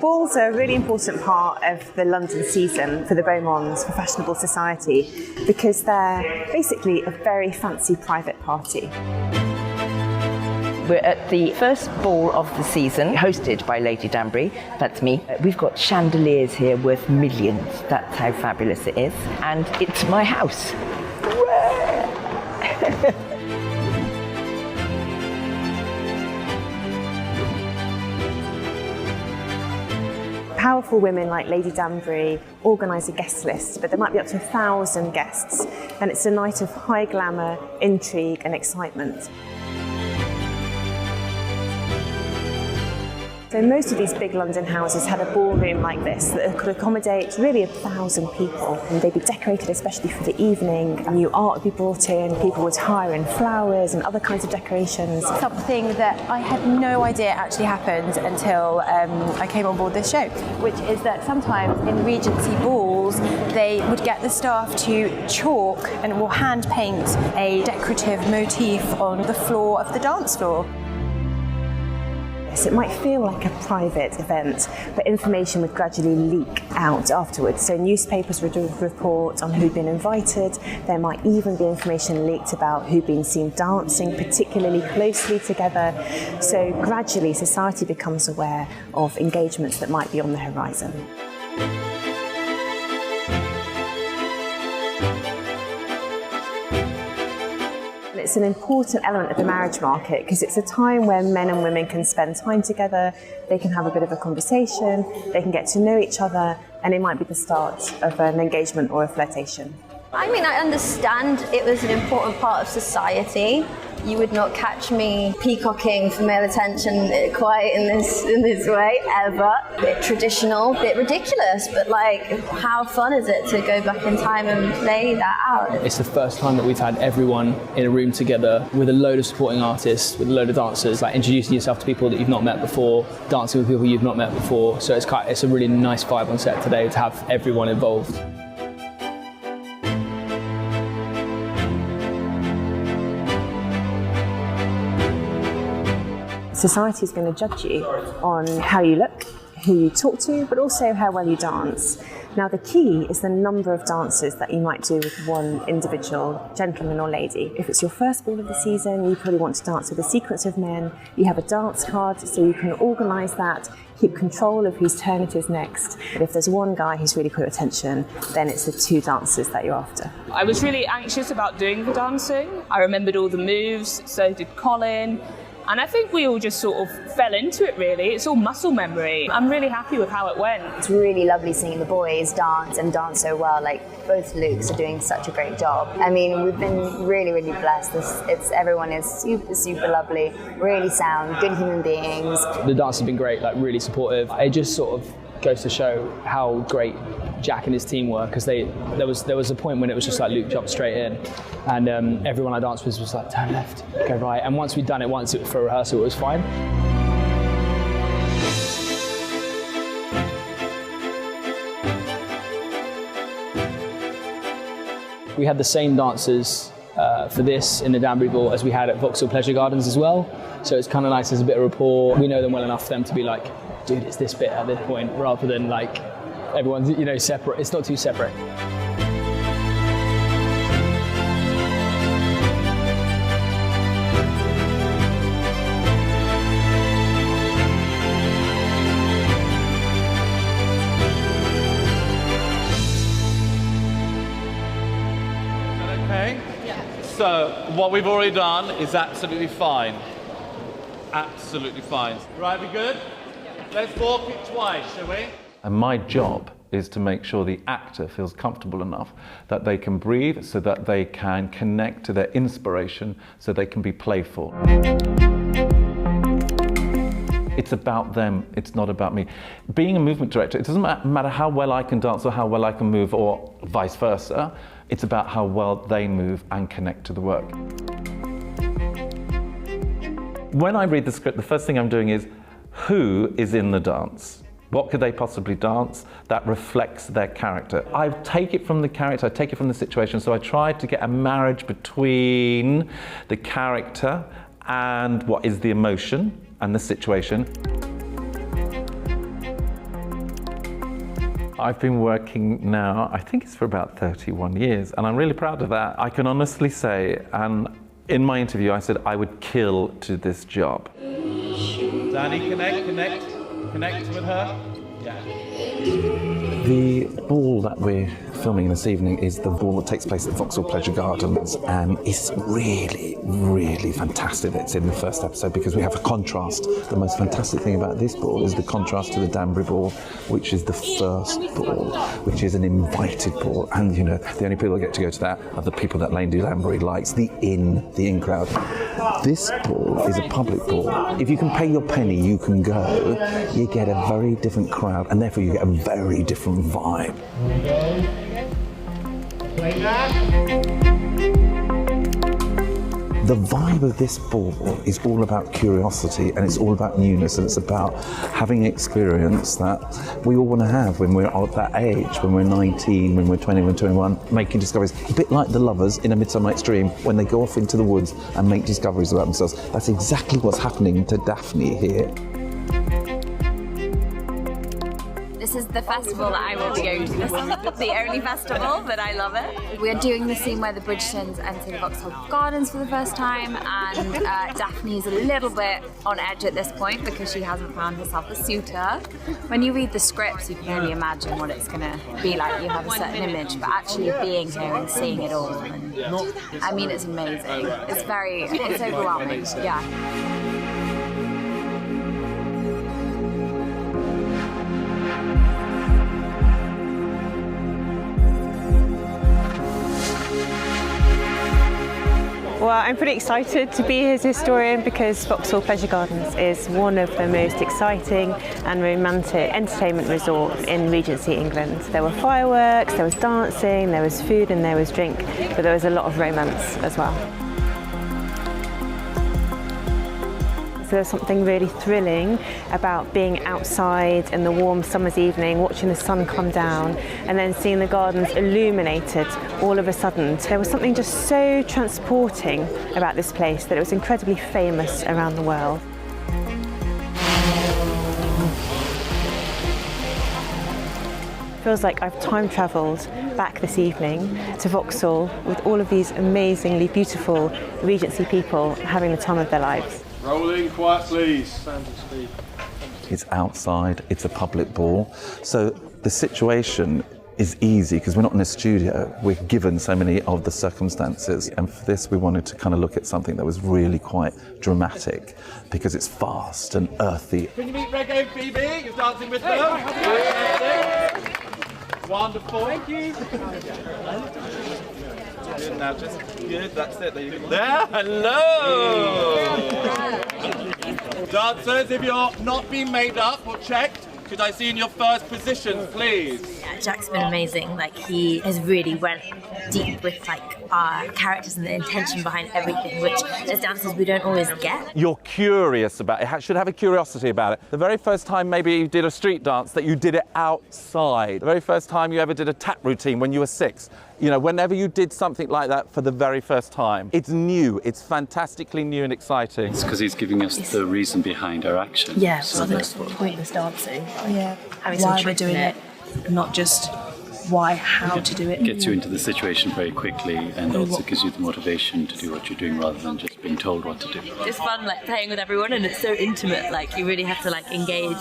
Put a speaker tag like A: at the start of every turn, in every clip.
A: Balls are a really important part of the London season for the beau monde, for fashionable society, because they're basically a very fancy private party.
B: We're at the first ball of the season, hosted by Lady Danbury. That's me. We've got chandeliers here worth millions. That's how fabulous it is. And it's my house.
A: Powerful women like Lady Danbury organise a guest list, but there might be up to 1,000 guests, and it's a night of high glamour, intrigue and excitement. So most of these big London houses had a ballroom like this that could accommodate really 1,000 people, and they'd be decorated especially for the evening. New art would be brought in, people would hire in flowers and other kinds of decorations.
C: Something that I had no idea actually happened until I came on board this show, which is that sometimes in Regency balls they would get the staff to chalk and will hand paint a decorative motif on the floor of the dance floor.
A: It might feel like a private event, but information would gradually leak out afterwards. So newspapers would report on who'd been invited. There might even be information leaked about who'd been seen dancing particularly closely together. So gradually society becomes aware of engagements that might be on the horizon. It's an important element of the marriage market because it's a time when men and women can spend time together, they can have a bit of a conversation, they can get to know each other, and it might be the start of an engagement or a flirtation.
D: I mean, I understand it was an important part of society. You would not catch me peacocking for male attention quite in this way, ever. A bit traditional, a bit ridiculous, but like, how fun is it to go back in time and play that out?
E: It's the first time that we've had everyone in a room together with a load of supporting artists, with a load of dancers, like introducing yourself to people that you've not met before, dancing with people you've not met before. So it's a really nice vibe on set today to have everyone involved.
A: Society is going to judge you on how you look, who you talk to, but also how well you dance. Now the key is the number of dances that you might do with one individual gentleman or lady. If it's your first ball of the season, you probably want to dance with a sequence of men. You have a dance card so you can organise that, keep control of whose turn it is next. But if there's one guy who's really put your attention, then it's the 2 dancers that you're after.
F: I was really anxious about doing the dancing. I remembered all the moves, so did Colin. And I think we all just sort of fell into it, really. It's all muscle memory. I'm really happy with how it went.
G: It's really lovely seeing the boys dance and dance so well. Like, both Lukes are doing such a great job. I mean, we've been really, really blessed. Everyone is super, super lovely, really sound, good human beings.
E: The dance has been great, like really supportive. It just sort of goes to show how great Jack and his team were, because there was a point when it was just like Luke jumped straight in, and everyone I danced with was like, turn left, go right. And once we'd done it once for rehearsal, it was fine. We had the same dancers for this in the Danbury Ball as we had at Vauxhall Pleasure Gardens as well. So it's kind of nice, there's a bit of rapport. We know them well enough for them to be like, dude, it's this bit at this point, rather than like everyone's, you know, separate. It's not too separate.
H: Okay? Yeah. So what we've already done is absolutely fine. Absolutely fine. Right, we good? Let's walk it twice, shall we?
I: And my job is to make sure the actor feels comfortable enough that they can breathe, so that they can connect to their inspiration, so they can be playful. It's about them, it's not about me. Being a movement director, it doesn't matter how well I can dance or how well I can move, or vice versa. It's about how well they move and connect to the work. When I read the script, the first thing I'm doing is, who is in the dance? What could they possibly dance that reflects their character? I take it from the character, I take it from the situation, so I try to get a marriage between the character and what is the emotion and the situation. I've been working now, I think it's for about 31 years, and I'm really proud of that. I can honestly say, and in my interview I said I would kill to this job.
H: Danny, connect with her. Yeah.
I: The ball that we're filming this evening is the ball that takes place at Vauxhall Pleasure Gardens, and it's really, really fantastic. It's in the first episode because we have a contrast. The most fantastic thing about this ball is the contrast to the Danbury ball, which is the first ball, which is an invited ball, and you know the only people that get to go to that are the people that Lady Danbury likes, the in crowd. This ball is a public ball. If you can pay your penny, you can go. You get a very different crowd, and therefore you get a very different vibe. The vibe of this ball is all about curiosity, and it's all about newness, and it's about having an experience that we all want to have when we're at that age, when we're 19, when we're 20, when we're 21, making discoveries. A bit like the lovers in A Midsummer Night's Dream, when they go off into the woods and make discoveries about themselves. That's exactly what's happening to Daphne here.
J: This is the festival that I will be going to. This is the only festival, but I love it. We're doing the scene where the Bridgertons enter the Vauxhall Gardens for the first time, and Daphne is a little bit on edge at this point because she hasn't found herself a suitor. When you read the scripts, you can only imagine what it's going to be like. You have a certain image, but actually being here and seeing it all, and, I mean, it's amazing. It's overwhelming, yeah.
A: Well, I'm pretty excited to be his historian because Vauxhall Pleasure Gardens is one of the most exciting and romantic entertainment resorts in Regency England. There were fireworks, there was dancing, there was food and there was drink, but there was a lot of romance as well. So there's something really thrilling about being outside in the warm summer's evening, watching the sun come down, and then seeing the gardens illuminated all of a sudden. There was something just so transporting about this place that it was incredibly famous around the world. Feels like I've time travelled back this evening to Vauxhall with all of these amazingly beautiful Regency people having the time of their lives.
H: Rolling, quiet please.
I: It's outside, it's a public ball, so the situation is easy because we're not in a studio. We're given so many of the circumstances, and for this we wanted to kind of look at something that was really quite dramatic because it's fast and earthy.
H: Can you meet Reggae and Phoebe? You're dancing with them? Wonderful. Thank you. Good, now just good, that's it. There you go. There, hello! Dancers, if you're not being made up or checked, could I see in your first positions, please?
K: Yeah, Jack's been amazing. Like, he has really went deep with like our characters and the intention behind everything, which as dancers we don't always get.
I: You're curious about it, should have a curiosity about it. The very first time maybe you did a street dance, that you did it outside. The very first time you ever did a tap routine when you were 6. You know, whenever you did something like that for the very first time, it's new, it's fantastically new and exciting.
L: It's because he's giving us the reason behind our action.
K: Yeah, so that's pointless dancing.
C: Yeah,
K: having
C: why
K: some
C: we're doing it, not just why, how to do it.
L: Gets you into the situation very quickly, and also gives you the motivation to do what you're doing rather than just being told what to do.
K: It's fun, like playing with everyone, and it's so intimate. Like you really have to like engage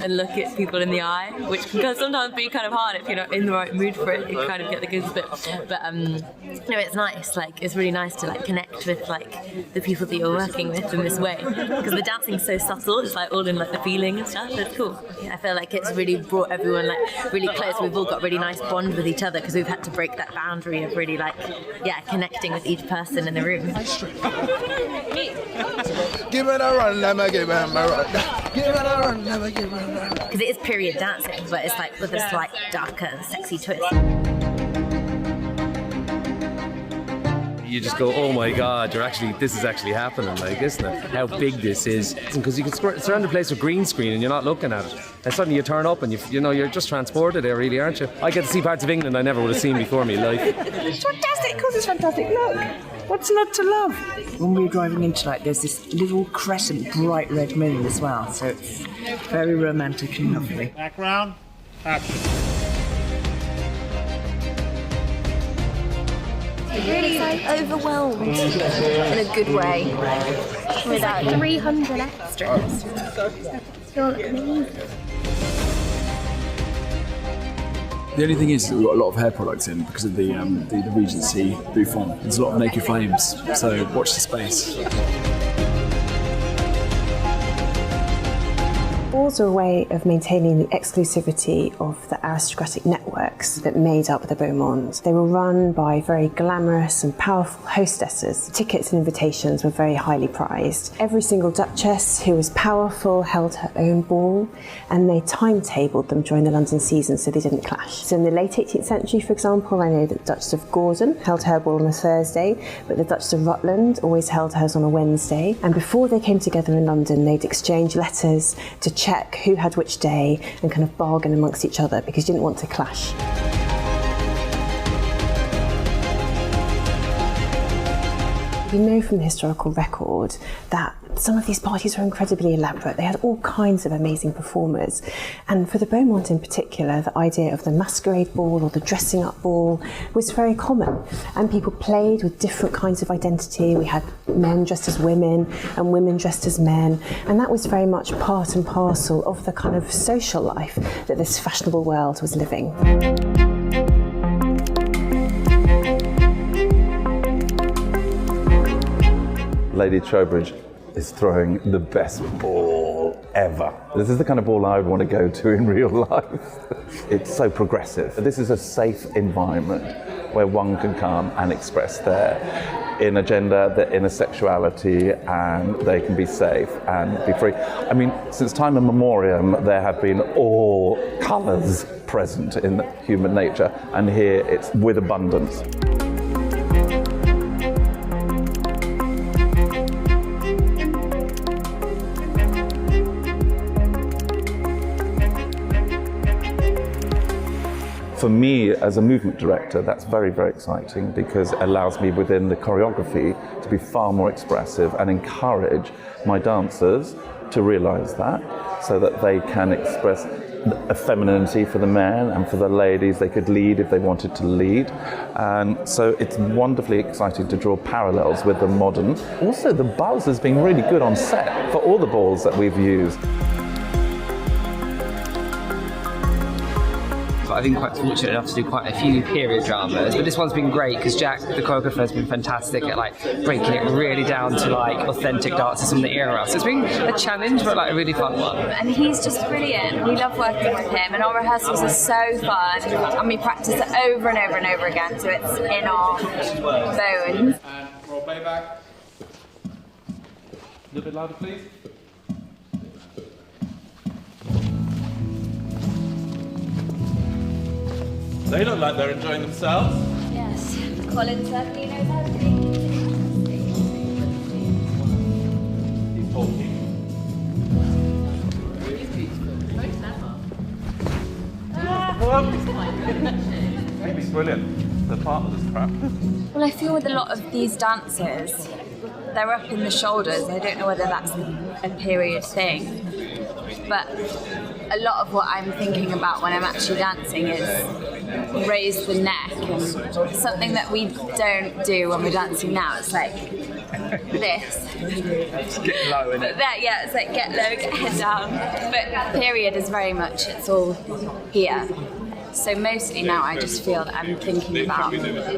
K: and look at people in the eye, which can sometimes be kind of hard if you're not in the right mood for it. You kind of get the goods bit. But no, it's nice. Like it's really nice to like connect with like the people that you're working with in this way, because the dancing's so subtle. It's like all in like the feeling and stuff. It's cool. Yeah, I feel like it's really brought everyone like really close. We've all got really nice bond with each other because we've had to break that boundary of really like connecting with each person in the room.
M: Give it a run, never give it a run. Give it a run, never give it a run.
K: Because it is period dancing, but it's like with a slight darker, sexy twist.
N: You just go, oh my God, this is actually happening, like, isn't it? How big this is. Because you can surround the place with green screen and you're not looking at it. And suddenly you turn up and you're just transported there, really, aren't you? I get to see parts of England I never would have seen before in my life.
O: It's fantastic, of course it's fantastic. Look, what's not to love? When we were driving into there's this little crescent, bright red moon as well, so it's very romantic and lovely.
H: Background, action.
D: really overwhelmed in a good way.
P: With 300 extras. They all look amazing.
Q: The only thing is that we've got a lot of hair products in because of the Regency bouffant. There's a lot of naked flames, so watch the space.
A: Balls are a way of maintaining the exclusivity of the aristocratic networks that made up the beau monde. They were run by very glamorous and powerful hostesses. Tickets and invitations were very highly prized. Every single duchess who was powerful held her own ball, and they timetabled them during the London season so they didn't clash. So in the late 18th century, for example, I know that the Duchess of Gordon held her ball on a Thursday, but the Duchess of Rutland always held hers on a Wednesday. And before they came together in London, they'd exchange letters to check who had which day and kind of bargain amongst each other because you didn't want to clash. We know from the historical record that some of these parties were incredibly elaborate. They had all kinds of amazing performers. And for the beau monde in particular, the idea of the masquerade ball or the dressing up ball was very common. And people played with different kinds of identity. We had men dressed as women and women dressed as men. And that was very much part and parcel of the kind of social life that this fashionable world was living.
I: Lady Trowbridge is throwing the best ball ever. This is the kind of ball I would want to go to in real life. It's so progressive. This is a safe environment where one can come and express their inner gender, their inner sexuality, and they can be safe and be free. I mean, since time immemorial, there have been all colours present in human nature, and here it's with abundance. For me, as a movement director, that's very, very exciting because it allows me within the choreography to be far more expressive and encourage my dancers to realise that so that they can express a femininity for the men and for the ladies. They could lead if they wanted to lead. And so it's wonderfully exciting to draw parallels with the modern. Also, the buzz has been really good on set for all the balls that we've used.
R: I've been quite fortunate enough to do quite a few period dramas, but this one's been great because Jack, the choreographer, has been fantastic at like breaking it really down to like authentic dances from the era. So it's been a challenge, but like a really fun one.
J: And he's just brilliant. We love working with him, and our rehearsals are so fun, and we practice it over and over and over again, so it's in our bones.
H: And roll playback. A little bit louder, please. They look like they're enjoying themselves.
J: Yes, Colin certainly knows how to do it.
H: Keep talking.
I: It's brilliant. The part of this crap.
J: Well, I feel with a lot of these dancers, they're up in the shoulders. I don't know whether that's a period thing, but a lot of what I'm thinking about when I'm actually dancing is raise the neck, and something that we don't do when we're dancing now. It's like this.
Q: It's getting low, isn't it?
J: Yeah, it's like get low, get head down. But period is very much, it's all here. So mostly now I just feel that I'm thinking about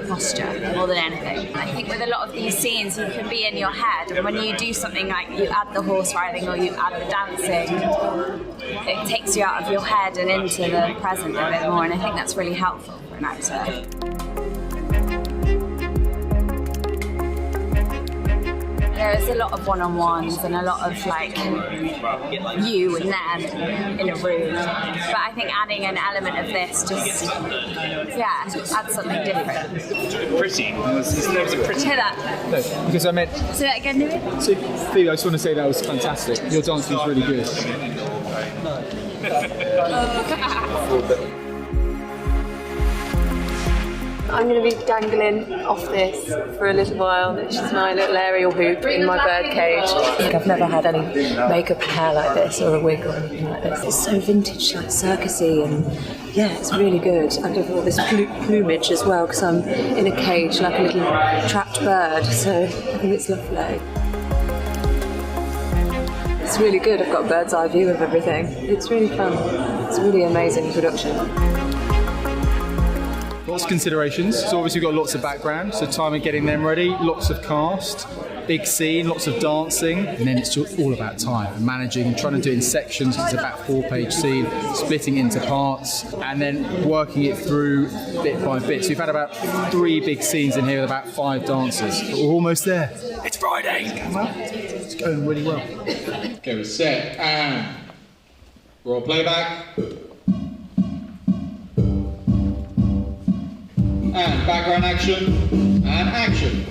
J: posture more than anything. I think with a lot of these scenes you can be in your head, and when you do something like you add the horse riding or you add the dancing, it takes you out of your head and into the present a bit more, and I think that's really helpful for an actor. There's a lot of one-on-ones and a lot of like you and them in a room, but I think adding an element of this just, yeah, adds something different.
Q: Pretty. There was a pretty.
J: Hear that?
Q: No, because I meant.
J: Say that again, David?
Q: So, Phoebe, I just want to say that was fantastic. Your dancing was really good.
S: I'm going to be dangling off this for a little while. It's just my little aerial hoop in my bird cage.
T: I've never had any makeup and hair like this, or a wig or anything like this. It's so vintage, like circusy, and yeah, it's really good. I love all this plumage as well, because I'm in a cage like a little trapped bird, so I think it's lovely. It's really good. I've got a bird's eye view of everything. It's really fun. It's a really amazing production.
U: Lots of considerations. So obviously we've got lots of background, so time of getting them ready, lots of cast, big scene, lots of dancing, and then it's just all about time and managing and trying to do it in sections. It's about a 4-page scene, splitting into parts, and then working it through bit by bit. So we've had about 3 big scenes in here with about 5 dancers. But we're almost there. It's Friday. It's going really well.
V: Okay, we're set and roll playback. And background action and action.